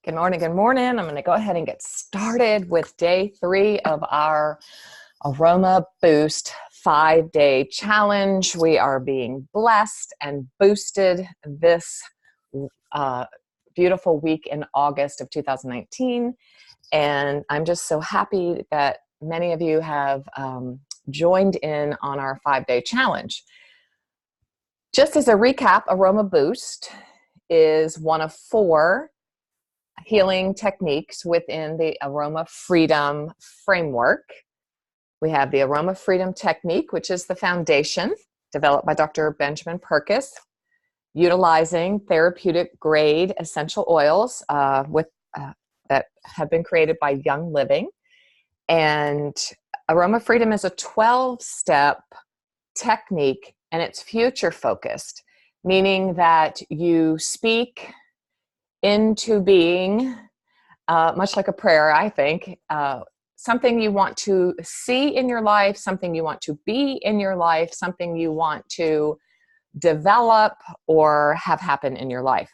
Good morning, good morning. I'm going to go ahead and get started with day 3 of our Aroma Boost 5-day challenge. We are being blessed and boosted this beautiful week in August of 2019. And I'm just so happy that many of you have joined in on our 5-day challenge. Just as a recap, Aroma Boost is one of 4 healing techniques within the Aroma Freedom framework. We have the Aroma Freedom technique, which is the foundation developed by Dr. Benjamin Purkis, utilizing therapeutic grade essential oils that have been created by Young Living. And Aroma Freedom is a 12-step technique, and it's future focused, meaning that you speak into being, much like a prayer, I think, something you want to see in your life, something you want to be in your life, something you want to develop or have happen in your life.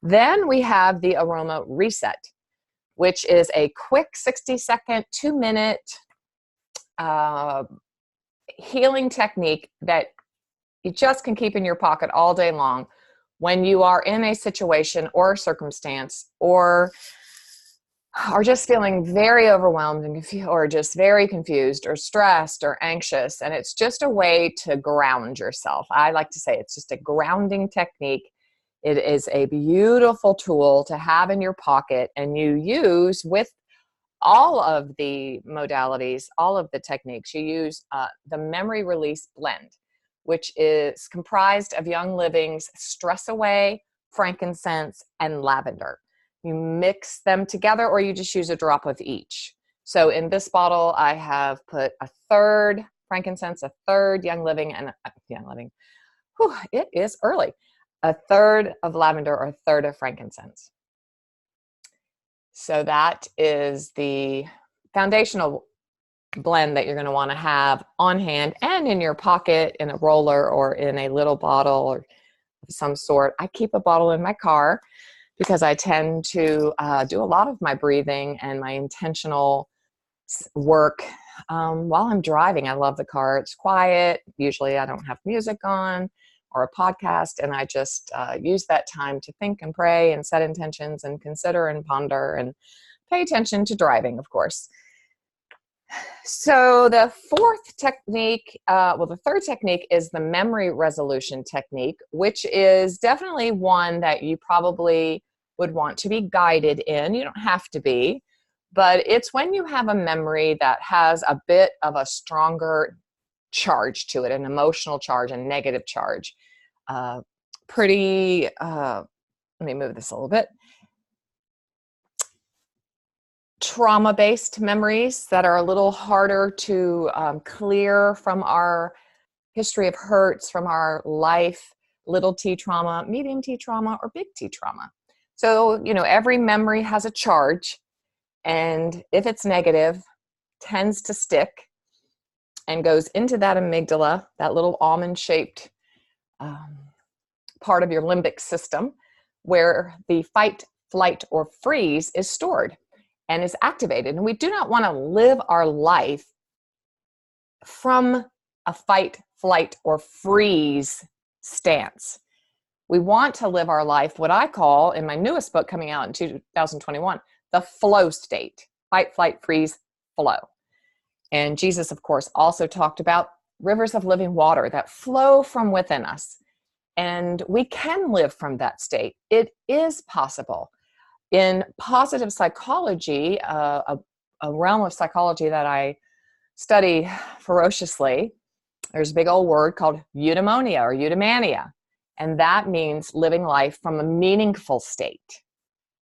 Then we have the Aroma Reset, which is a quick 60-second, 2-minute healing technique that you just can keep in your pocket all day long when you are in a situation or a circumstance or are just feeling very overwhelmed or just very confused or stressed or anxious. And it's just a way to ground yourself. I like to say it's just a grounding technique. It is a beautiful tool to have in your pocket, and you use with all of the modalities, all of the techniques. You use the memory release blend, which is comprised of Young Living's Stress Away, frankincense, and lavender. You mix them together, or you just use a drop of each. So in this bottle, I have put 1/3 frankincense, 1/3 Young Living, and it is early. 1/3 of lavender, or 1/3 of frankincense. So that is the foundational blend that you're going to want to have on hand and in your pocket, in a roller or in a little bottle or some sort. I keep a bottle in my car because I tend to do a lot of my breathing and my intentional work while I'm driving. I love the car. It's quiet. Usually I don't have music on or a podcast, and I just use that time to think and pray and set intentions and consider and ponder and pay attention to driving, of course. So the 4th technique, the 3rd technique is the memory resolution technique, which is definitely one that you probably would want to be guided in. You don't have to be, but it's when you have a memory that has a bit of a stronger charge to it, an emotional charge, a negative charge. Let me move this a little bit. Trauma-based memories that are a little harder to clear from our history of hurts, from our life, little t trauma, medium t trauma, or big T trauma. So, every memory has a charge, and if it's negative, tends to stick and goes into that amygdala, that little almond-shaped part of your limbic system, where the fight, flight, or freeze is stored and is activated. And we do not want to live our life from a fight, flight, or freeze stance. We want to live our life, what I call, in my newest book coming out in 2021, the flow state. Fight, flight, freeze, flow. And Jesus, of course, also talked about rivers of living water that flow from within us. And we can live from that state. It is possible. In positive psychology, a realm of psychology that I study ferociously, there's a big old word called eudaimonia or eudaimania, and that means living life from a meaningful state.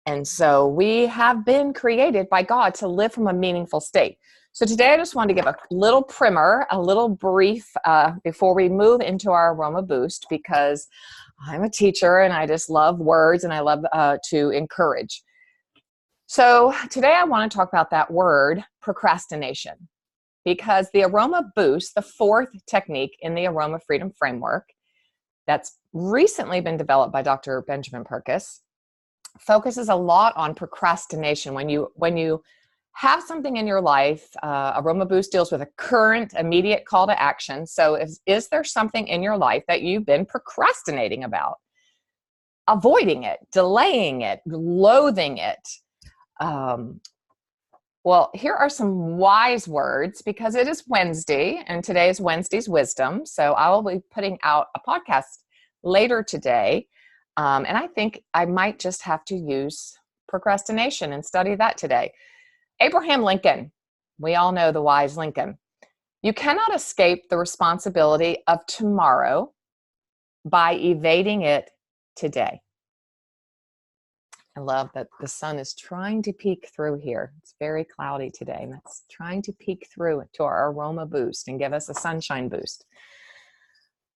And so we have been created by God to live from a meaningful state. So today I just wanted to give a little primer, a little brief before we move into our Aroma Boost, because I'm a teacher and I just love words and I love to encourage. So today I want to talk about that word, procrastination, because the Aroma Boost, the 4th technique in the Aroma Freedom framework that's recently been developed by Dr. Benjamin Purkis, focuses a lot on procrastination. When you have something in your life, Aroma Boost deals with a current, immediate call to action. So is there something in your life that you've been procrastinating about? Avoiding it, delaying it, loathing it? Well, here are some wise words, because it is Wednesday and today is Wednesday's Wisdom. So I will be putting out a podcast later today. And I think I might just have to use procrastination and study that today. Abraham Lincoln, we all know the wise Lincoln. You cannot escape the responsibility of tomorrow by evading it today. I love that the sun is trying to peek through here. It's very cloudy today, and it's trying to peek through to our Aroma Boost and give us a sunshine boost.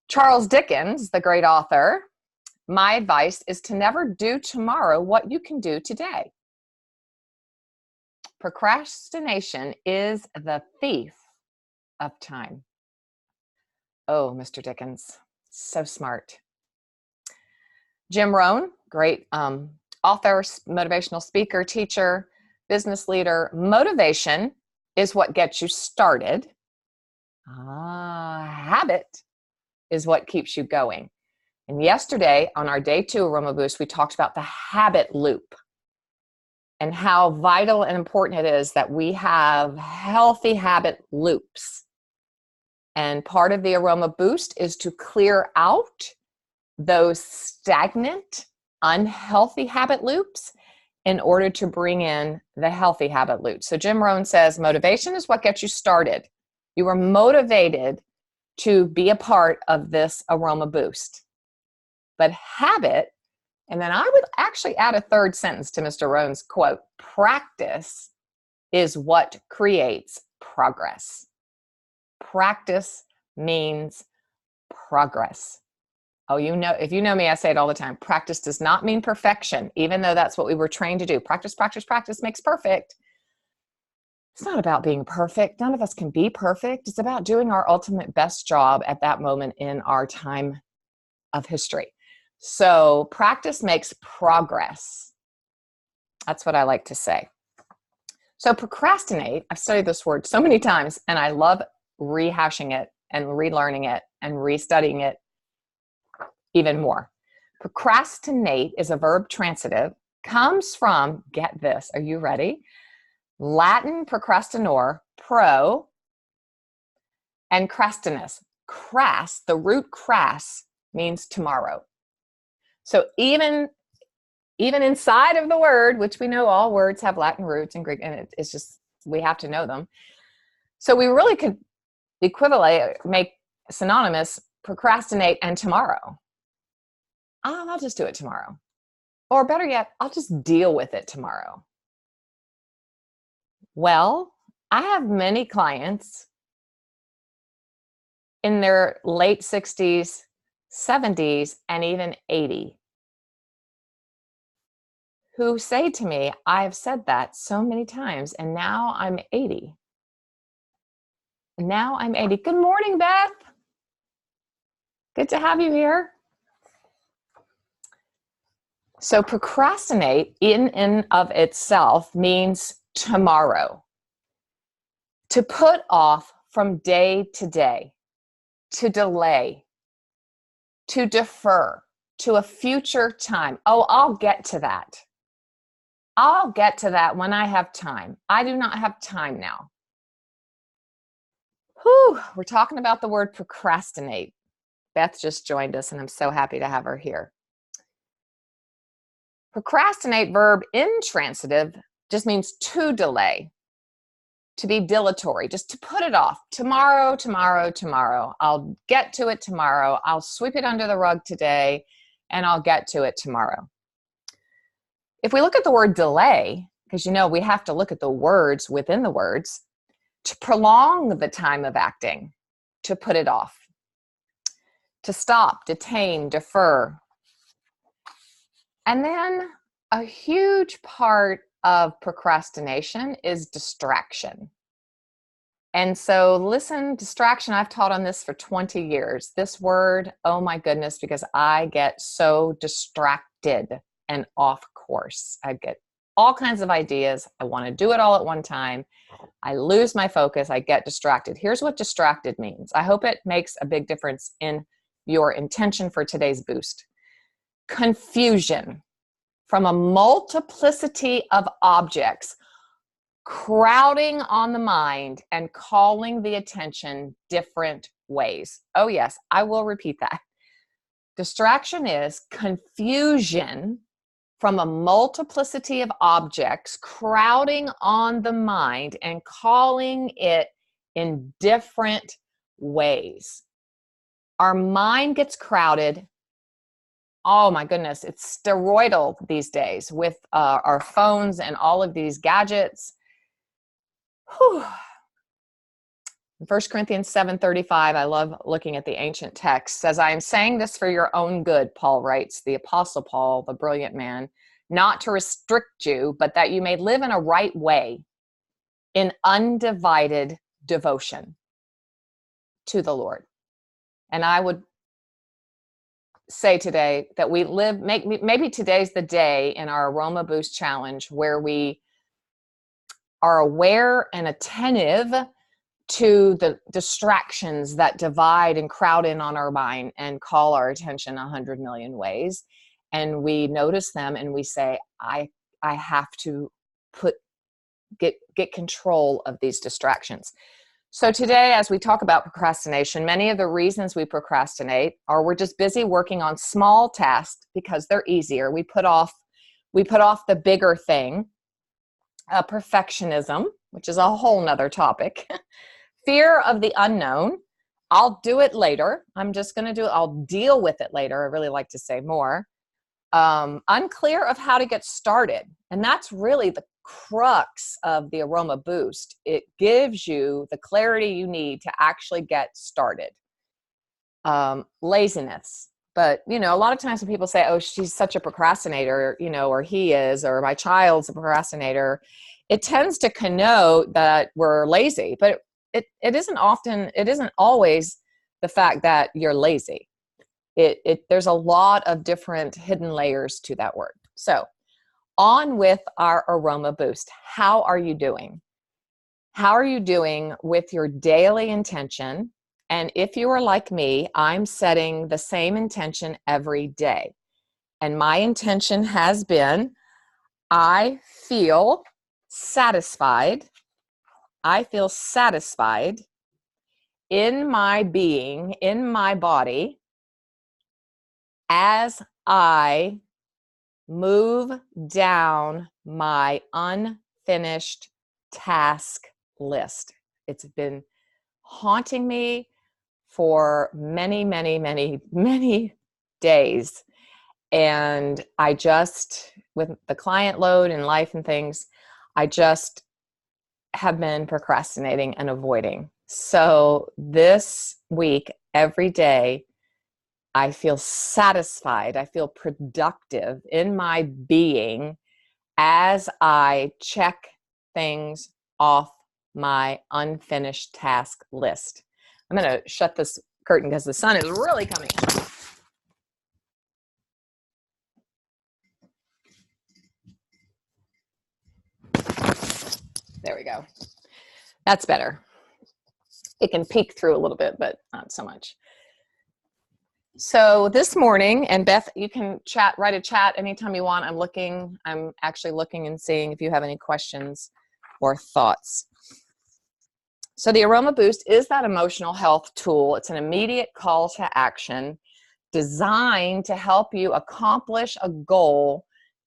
Charles Dickens, the great author, my advice is to never do tomorrow what you can do today. Procrastination is the thief of time. Oh, Mr. Dickens, so smart. Jim Rohn, great author, motivational speaker, teacher, business leader. Motivation is what gets you started. Habit is what keeps you going. And yesterday on our day 2 Aroma Boost, we talked about the habit loop and how vital and important it is that we have healthy habit loops. And part of the Aroma Boost is to clear out those stagnant, unhealthy habit loops in order to bring in the healthy habit loops. So Jim Rohn says, motivation is what gets you started. You are motivated to be a part of this Aroma Boost. But habit, and then I would actually add a third sentence to Mr. Rohn's quote, practice is what creates progress. Practice means progress. Oh, if you know me, I say it all the time. Practice does not mean perfection, even though that's what we were trained to do. Practice, practice, practice makes perfect. It's not about being perfect. None of us can be perfect. It's about doing our ultimate best job at that moment in our time of history. So practice makes progress. That's what I like to say. So procrastinate, I've studied this word so many times, and I love rehashing it and relearning it and restudying it even more. Procrastinate is a verb transitive, comes from, get this, are you ready? Latin procrastinor, pro, and crastinus. Crass, the root crass means tomorrow. So even inside of the word, which we know all words have Latin roots and Greek, and it's just, we have to know them. So we really could make synonymous procrastinate and tomorrow. Oh, I'll just do it tomorrow. Or better yet, I'll just deal with it tomorrow. Well, I have many clients in their late 60s, 70s, and even 80 who say to me, I've said that so many times, and now I'm 80. Now I'm 80. Good morning, Beth. Good to have you here. So procrastinate in and of itself means tomorrow. To put off from day to day, to delay, to defer, to a future time. Oh, I'll get to that. I'll get to that when I have time. I do not have time now. Whew, we're talking about the word procrastinate. Beth just joined us, and I'm so happy to have her here. Procrastinate, verb intransitive, just means to delay, to be dilatory, just to put it off. Tomorrow, tomorrow, tomorrow. I'll get to it tomorrow. I'll sweep it under the rug today, and I'll get to it tomorrow. If we look at the word delay, because we have to look at the words within the words, to prolong the time of acting, to put it off, to stop, detain, defer. And then a huge part of procrastination is distraction. And so listen, distraction, I've taught on this for 20 years. This word, oh my goodness, because I get so distracted and off course. I get all kinds of ideas. I want to do it all at one time. I lose my focus. I get distracted. Here's what distracted means. I hope it makes a big difference in your intention for today's boost. Confusion from a multiplicity of objects crowding on the mind and calling the attention different ways. Oh yes, I will repeat that. Distraction is confusion from a multiplicity of objects crowding on the mind and calling it in different ways. Our mind gets crowded. Oh my goodness, it's steroidal these days with our phones and all of these gadgets. Whew. 1 Corinthians 7:35, I love looking at the ancient text, says, I am saying this for your own good, Paul writes, the Apostle Paul, the brilliant man, not to restrict you, but that you may live in a right way, in undivided devotion to the Lord. And I would say today that we live, maybe today's the day in our Aroma Boost challenge where we are aware and attentive to the distractions that divide and crowd in on our mind and call our attention 100 million ways. And we notice them and we say, I have to get control of these distractions. So today, as we talk about procrastination, many of the reasons we procrastinate are we're just busy working on small tasks because they're easier. We put off the bigger thing. Perfectionism, which is a whole nother topic. Fear of the unknown. I'll do it later. I'm just going to do it. I'll deal with it later. I really like to say more. Unclear of how to get started. And that's really the crux of the Aroma Boost. It gives you the clarity you need to actually get started. Laziness. But, a lot of times when people say, oh, she's such a procrastinator, or he is, or my child's a procrastinator, it tends to connote that we're lazy. But it isn't always the fact that you're lazy. There's a lot of different hidden layers to that word. So on with our Aroma Boost. How are you doing? How are you doing with your daily intention? And if you are like me, I'm setting the same intention every day. And my intention has been, I feel satisfied. I feel satisfied in my being, in my body, as I move down my unfinished task list. It's been haunting me for many, many, many, many days. And I just, with the client load and life and things, I just have been procrastinating and avoiding. So this week, every day, I feel satisfied. I feel productive in my being as I check things off my unfinished task list. I'm going to shut this curtain because the sun is really coming. There we go. That's better. It can peek through a little bit, but not so much. So this morning, and Beth, you can write a chat anytime you want. I'm actually looking and seeing if you have any questions or thoughts. So the Aroma Boost is that emotional health tool. It's an immediate call to action designed to help you accomplish a goal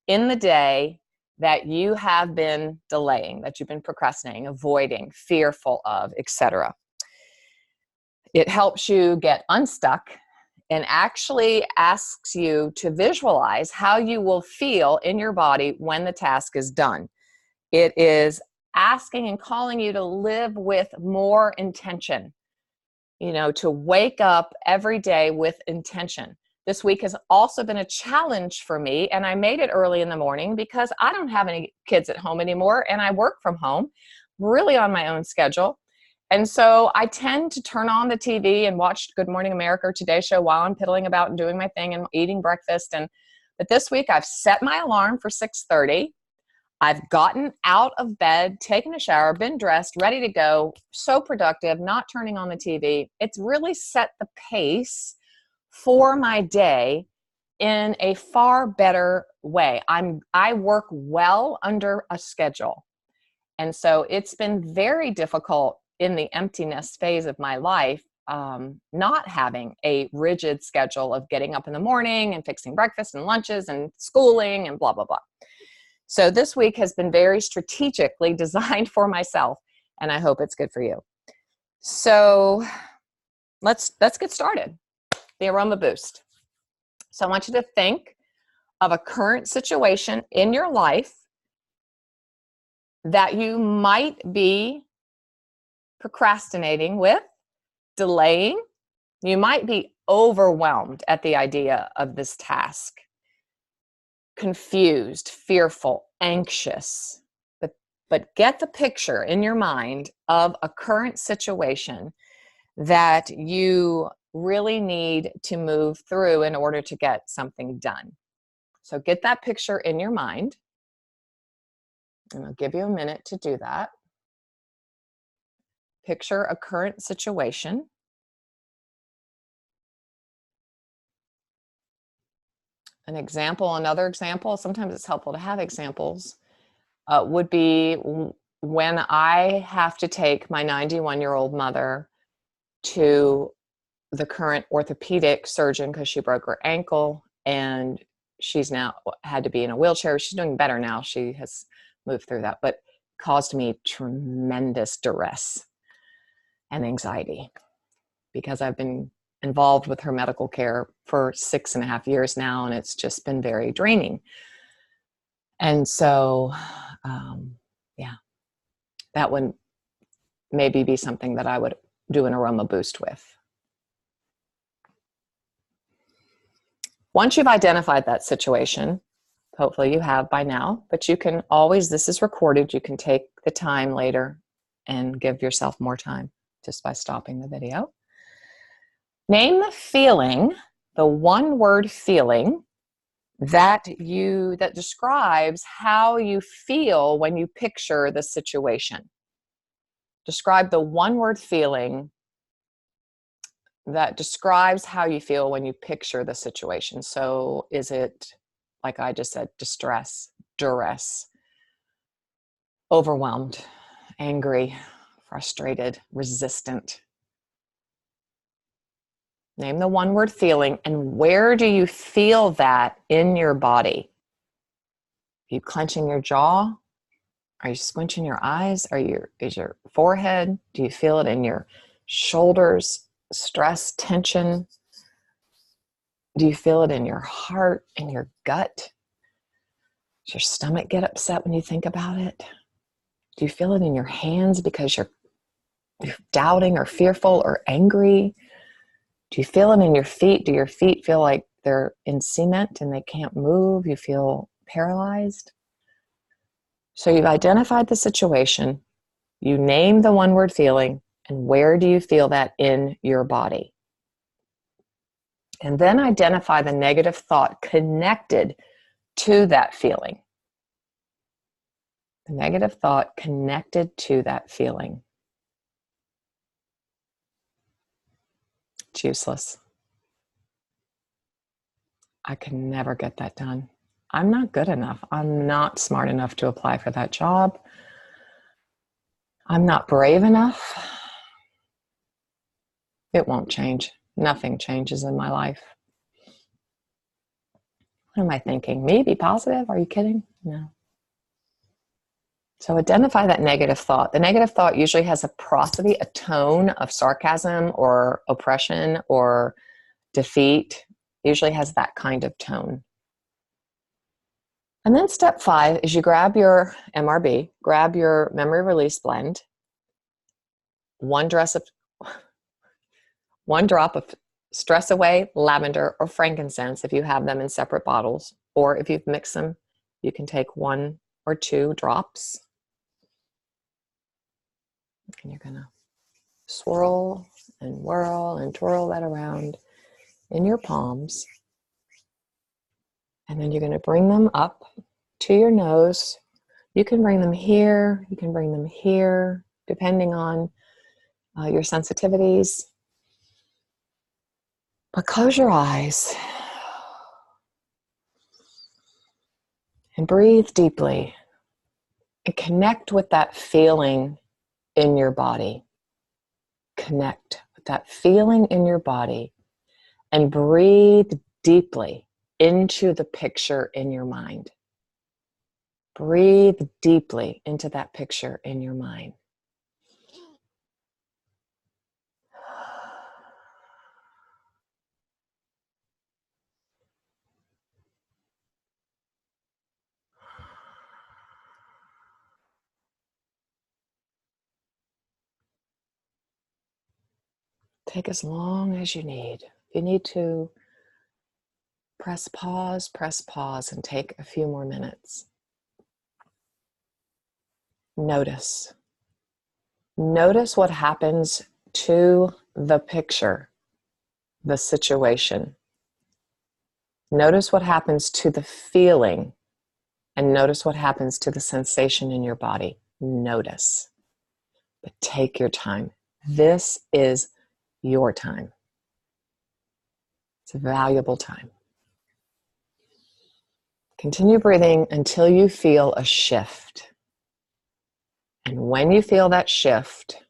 in the day that you have been delaying, that you've been procrastinating, avoiding, fearful of, etc. It helps you get unstuck and actually asks you to visualize how you will feel in your body when the task is done. It is asking and calling you to live with more intention, to wake up every day with intention. This week has also been a challenge for me, and I made it early in the morning because I don't have any kids at home anymore, and I work from home, really on my own schedule. And so I tend to turn on the TV and watch Good Morning America or Today Show while I'm piddling about and doing my thing and eating breakfast. And But this week I've set my alarm for 6:30. I've gotten out of bed, taken a shower, been dressed, ready to go, so productive, not turning on the TV. It's really set the pace for my day in a far better way. I work well under a schedule. And so it's been very difficult in the emptiness phase of my life, not having a rigid schedule of getting up in the morning and fixing breakfast and lunches and schooling and blah, blah, blah. So this week has been very strategically designed for myself, and I hope it's good for you. So let's get started. The Aroma Boost. So I want you to think of a current situation in your life that you might be procrastinating with, delaying. You might be overwhelmed at the idea of this task, confused, fearful, anxious. But get the picture in your mind of a current situation that you really need to move through in order to get something done. So get that picture in your mind. And I'll give you a minute to do that. Picture a current situation. An example, another example, sometimes it's helpful to have examples, would be when I have to take my 91-year-old mother to the current orthopedic surgeon because she broke her ankle and she's now had to be in a wheelchair. She's doing better now. She has moved through that, but caused me tremendous duress and anxiety because I've been involved with her medical care for 6.5 years now, and it's just been very draining. And so, that would maybe be something that I would do an Aroma Boost with. Once you've identified that situation, hopefully you have by now, but you can always, this is recorded, you can take the time later and give yourself more time just by stopping the video. Name the feeling, the one-word feeling that describes how you feel when you picture the situation. Describe the one-word feeling that describes how you feel when you picture the situation. So is it, like I just said, distress, duress, overwhelmed, angry, frustrated, resistant? Name the one-word feeling, and where do you feel that in your body? Are you clenching your jaw? Are you squinching your eyes? Is your forehead? Do you feel it in your shoulders? Stress, tension? Do you feel it in your heart, in your gut? Does your stomach get upset when you think about it? Do you feel it in your hands because you're doubting or fearful or angry? Do you feel it in your feet? Do your feet feel like they're in cement and they can't move? You feel paralyzed? So you've identified the situation, you name the one-word feeling, and where do you feel that in your body? And then identify the negative thought connected to that feeling. The negative thought connected to that feeling. It's useless. I can never get that done. I'm not good enough. I'm not smart enough to apply for that job. I'm not brave enough. It won't change. Nothing changes in my life. What am I thinking? Me? Be positive? Are you kidding? No. So identify that negative thought. The negative thought usually has a prosody, a tone of sarcasm or oppression or defeat. Usually has that kind of tone. And then step 5 is you grab your MRB, grab your memory release blend, one drop of Stress Away, lavender, or frankincense if you have them in separate bottles, or if you've mixed them, you can take 1 or 2 drops. And you're gonna swirl and whirl and twirl that around in your palms. And then you're going to bring them up to your nose. You can bring them here, you can bring them here, depending on your sensitivities. But close your eyes and breathe deeply and connect with that feeling in your body. Connect with that feeling in your body and breathe deeply into the picture in your mind. Breathe deeply into that picture in your mind. Take as long as you need. If you need to press pause, and take a few more minutes. Notice. Notice what happens to the picture, the situation. Notice what happens to the feeling, and notice what happens to the sensation in your body. Notice. But take your time. This is your time. It's a valuable time. Continue breathing until you feel a shift. And when you feel that shift,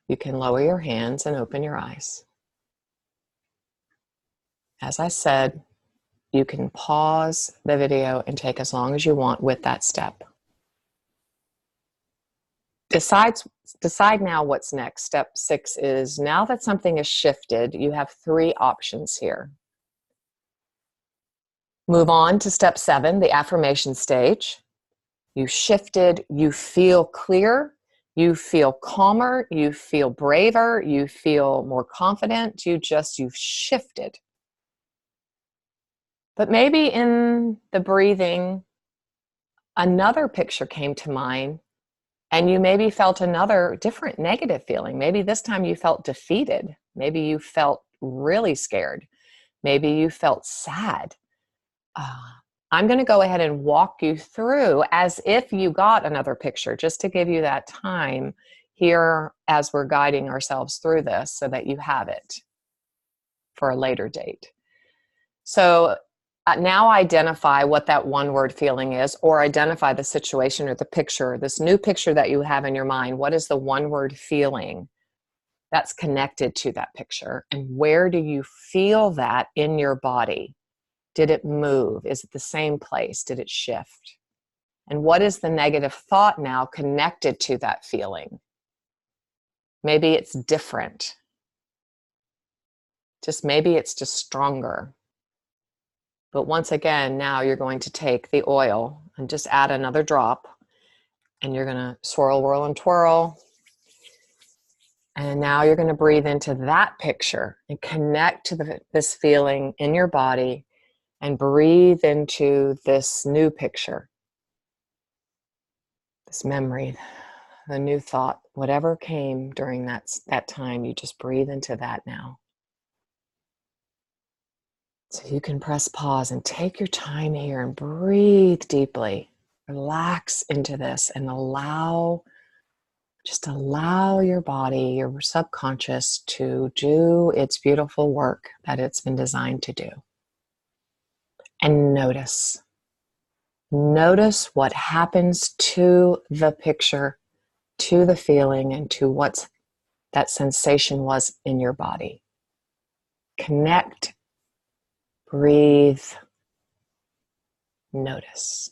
you can lower your hands and open your eyes. As I said, you can pause the video and take as long as you want with that step. Decide now what's next. Step 6 is, now that something is shifted, you have 3 options here. Move on to step 7, the affirmation stage. You shifted, you feel clear, you feel calmer, you feel braver, you feel more confident, you've shifted. But maybe in the breathing, another picture came to mind, and you maybe felt another different negative feeling. Maybe this time you felt defeated. Maybe you felt really scared. Maybe you felt sad. I'm going to go ahead and walk you through as if you got another picture, just to give you that time here as we're guiding ourselves through this so that you have it for a later date. So now identify what that one word feeling is, or identify the situation or the picture, this new picture that you have in your mind. What is the one word feeling that's connected to that picture? And where do you feel that in your body? Did it move? Is it the same place? Did it shift? And what is the negative thought now connected to that feeling? Maybe it's different. Maybe it's just stronger. But once again, now you're going to take the oil and just add another drop, and you're going to swirl, whirl, and twirl. And now you're going to breathe into that picture and connect to this feeling in your body, and breathe into this new picture, this memory, the new thought, whatever came during that time, you just breathe into that now. So you can press pause and take your time here and breathe deeply. Relax into this and allow your body, your subconscious, to do its beautiful work that it's been designed to do. And notice what happens to the picture, to the feeling, and to what that sensation was in your body. Connect, breathe, notice.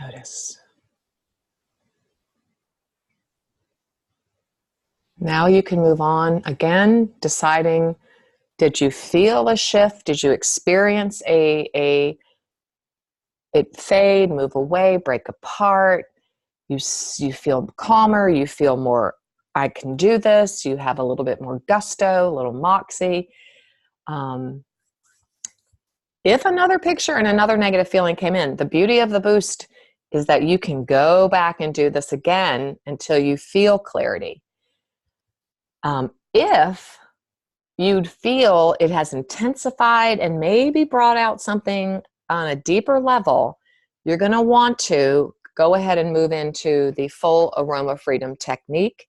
Notice. Now you can move on again, deciding, did you feel a shift? Did you experience it fade, move away, break apart? You feel calmer, you feel more, I can do this. You have a little bit more gusto, a little moxie. If another picture and another negative feeling came in, the beauty of the boost is that you can go back and do this again until you feel clarity. If you'd feel it has intensified and maybe brought out something on a deeper level, you're going to want to go ahead and move into the full aroma freedom technique.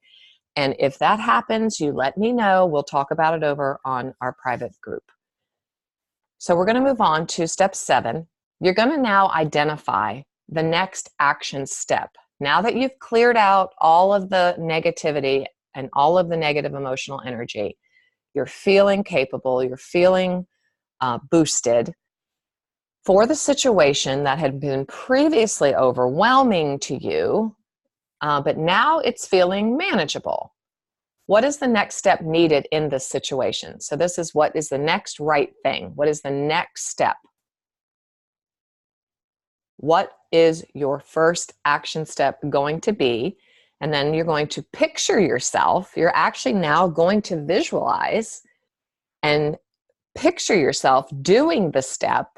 And if that happens, you let me know. We'll talk about it over on our private group. So we're going to move on to step 7. You're going to now identify the next action step. Now that you've cleared out all of the negativity and all of the negative emotional energy, you're feeling capable, you're feeling boosted for the situation that had been previously overwhelming to you, but now it's feeling manageable. What is the next step needed in this situation? So this is what is the next right thing. What is the next step? What is your first action step going to be? And then you're going to picture yourself. You're actually now going to visualize and picture yourself doing the step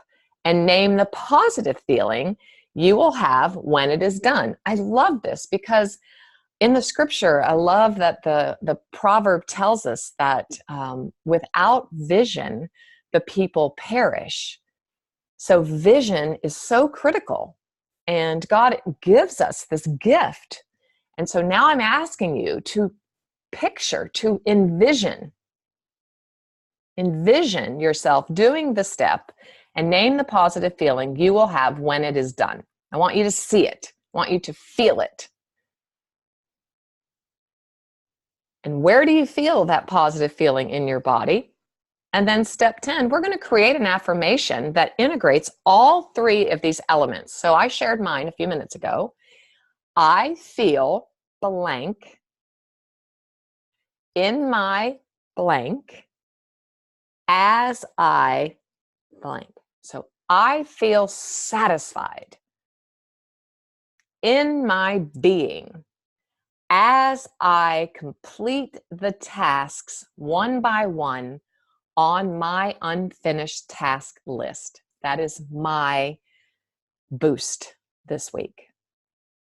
and name the positive feeling you will have when it is done. I love this because in the scripture, I love that the proverb tells us that without vision, the people perish. So vision is so critical, and God gives us this gift. And so now I'm asking you to picture, to envision yourself doing the step and name the positive feeling you will have when it is done. I want you to see it. I want you to feel it. And where do you feel that positive feeling in your body? And then step 10, we're going to create an affirmation that integrates all 3 of these elements. So I shared mine a few minutes ago. I feel blank in my blank as I blank. So I feel satisfied in my being as I complete the tasks one by one on my unfinished task list. That is my boost this week.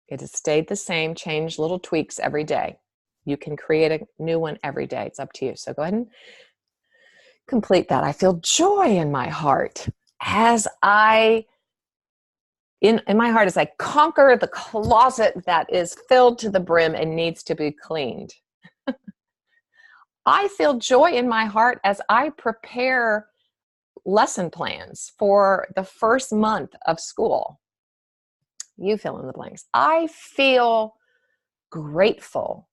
It has stayed the same, changed little tweaks every day. You can create a new one every day. It's up to you. So go ahead and complete that. I feel joy in my heart as in my heart as I conquer the closet that is filled to the brim and needs to be cleaned. I feel joy in my heart as I prepare lesson plans for the first month of school. You fill in the blanks. I feel grateful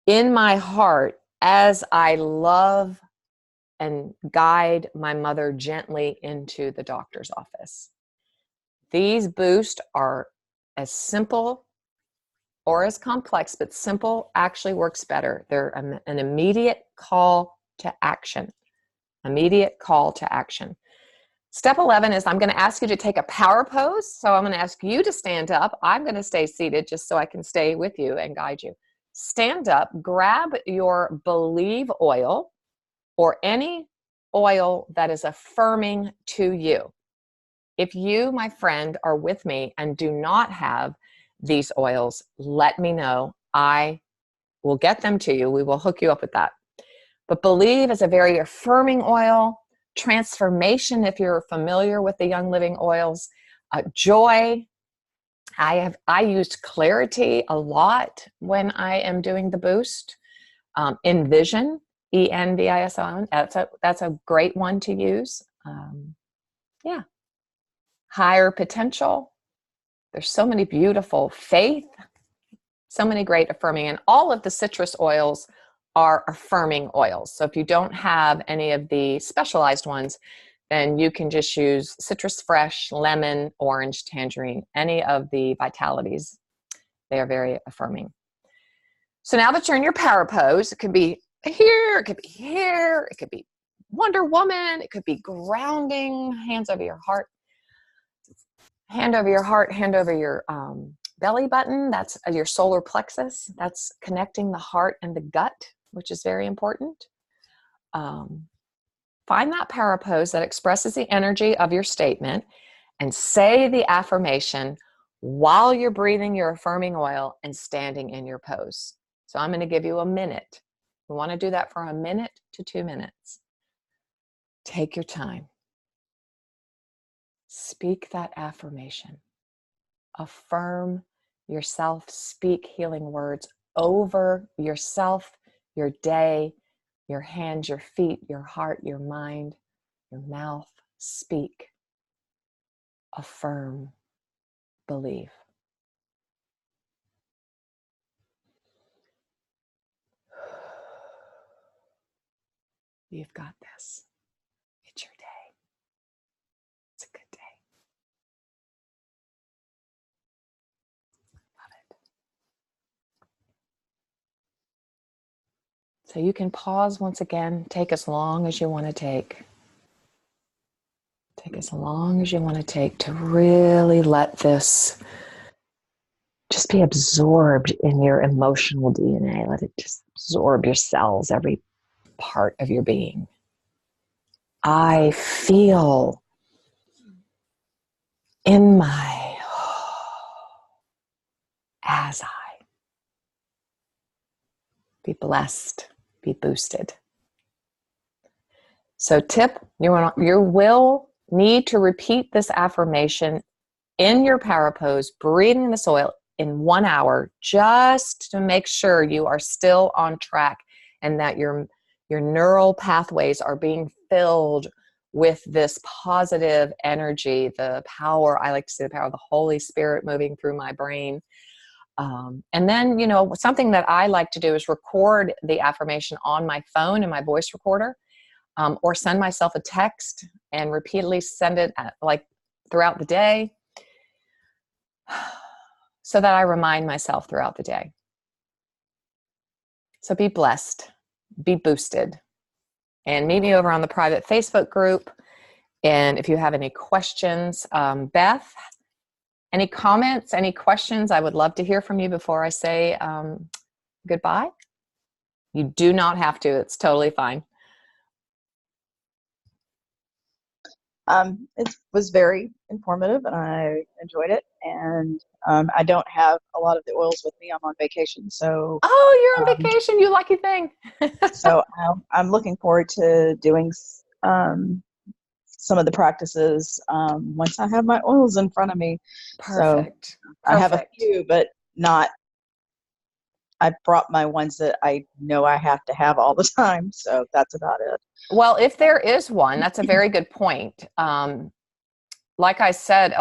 in my heart as I love and guide my mother gently into the doctor's office. These boosts are as simple or as complex, but simple actually works better. They're an immediate call to action. Immediate call to action. Step 11 is I'm going to ask you to take a power pose. So I'm going to ask you to stand up. I'm going to stay seated just so I can stay with you and guide you. Stand up, grab your Believe oil or any oil that is affirming to you. If you, my friend, are with me and do not have these oils, let me know. I will get them to you. We will hook you up with that. But Believe is a very affirming oil. Transformation, if you're familiar with the Young Living oils. Joy. I used Clarity a lot when I am doing the boost. Envision, ENVISION. That's a great one to use. Yeah. Higher Potential. There's so many beautiful. Faith. So many great affirming. And all of the citrus oils are affirming oils. So if you don't have any of the specialized ones, then you can just use citrus fresh, lemon, orange, tangerine, any of the vitalities. They are very affirming. So now that you're in your power pose, it could be here, it could be here, it could be Wonder Woman, it could be grounding, hands over your heart. Hand over your heart, hand over your belly button. That's your solar plexus. That's connecting the heart and the gut, which is very important. Find that power pose that expresses the energy of your statement and say the affirmation while you're breathing your affirming oil and standing in your pose. So I'm going to give you a minute We want to do that for 1 minute to 2 minutes. Take your time. Speak that affirmation. Affirm yourself. Speak healing words over yourself, your day, your hands, your feet, your heart, your mind, your mouth. Speak. Affirm. Believe. You've got this. It's your day. It's a good day. Love it. So you can pause once again. Take as long as you want to take. Take as long as you want to take to really let this just be absorbed in your emotional DNA. Let it just absorb your cells, every part of your being. I feel in my as I be blessed, be boosted. So tip, you will need to repeat this affirmation in your power pose, breathing in the soil in 1 hour, just to make sure you are still on track and that your neural pathways are being filled with this positive energy, the power, I like to say the power of the Holy Spirit moving through my brain. And then, something that I like to do is record the affirmation on my phone in my voice recorder, or send myself a text and repeatedly send it throughout the day, so that I remind myself throughout the day. So be blessed, be boosted, and meet me over on the private Facebook group. And if you have any questions, Beth, any comments, any questions, I would love to hear from you before I say goodbye. You do not have to. It's totally fine. It was very informative and I enjoyed it. And I don't have a lot of the oils with me. I'm on vacation. So, oh, you're on vacation, you lucky thing. So I'm looking forward to doing some of the practices once I have my oils in front of me. Perfect. So I have a few, but not, I brought my ones that I know I have to have all the time. So that's about it. Well, if there is one, that's a very good point. Like I said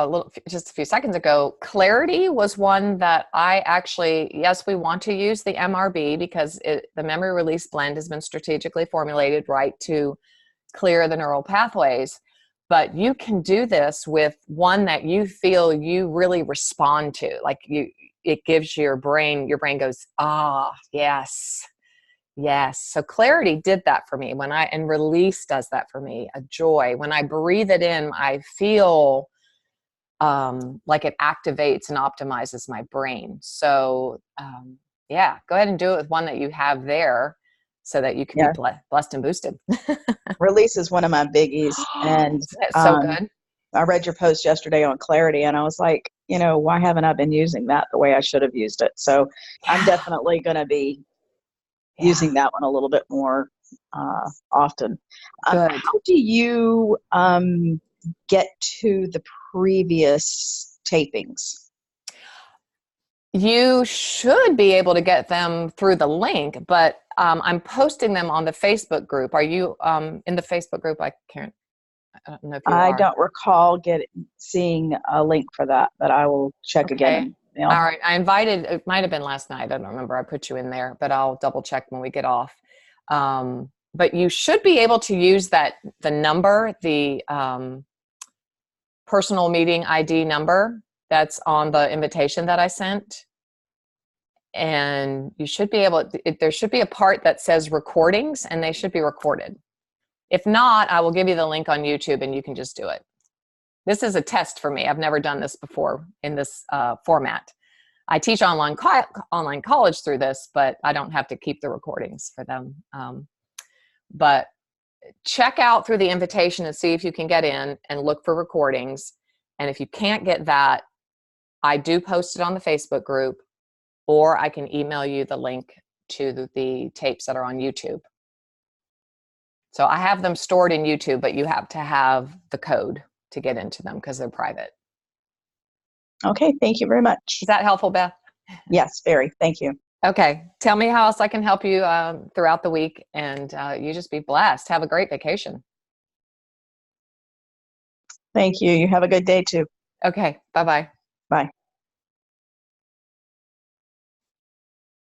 just a few seconds ago, clarity was one that I actually, yes, we want to use the MRB because the memory release blend has been strategically formulated right to clear the neural pathways. But you can do this with one that you feel you really respond to. Like it gives your brain goes, yes. Yes. So clarity did that for me and release does that for me. A joy. When I breathe it in, I feel like it activates and optimizes my brain. So yeah, go ahead and do it with one that you have there so that you can be blessed and boosted. Release is one of my biggies. And it's so good. I read your post yesterday on clarity and I was like, why haven't I been using that the way I should have used it? So I'm definitely going to be using that one a little bit more often. Good. How do you get to the previous tapings? You should be able to get them through the link, but I'm posting them on the Facebook group. Are you in the Facebook group? I don't know if you are. I don't recall seeing a link for that, but I will check again. All right. It might have been last night. I don't remember. I put you in there, but I'll double check when we get off. But you should be able to use the number, the personal meeting ID number that's on the invitation that I sent. And you should be able, there should be a part that says recordings and they should be recorded. If not, I will give you the link on YouTube and you can just do it. This is a test for me. I've never done this before in this format. I teach online college through this, but I don't have to keep the recordings for them. But check out through the invitation and see if you can get in and look for recordings. And if you can't get that, I do post it on the Facebook group, or I can email you the link to the tapes that are on YouTube. So I have them stored in YouTube, but you have to have the code to get into them because they're private. Okay, thank you very much. Is that helpful, Beth? Yes, very. Thank you. Okay. Tell me how else I can help you throughout the week, and you just be blessed. Have a great vacation. Thank you. You have a good day too. Okay. Bye-bye. Bye.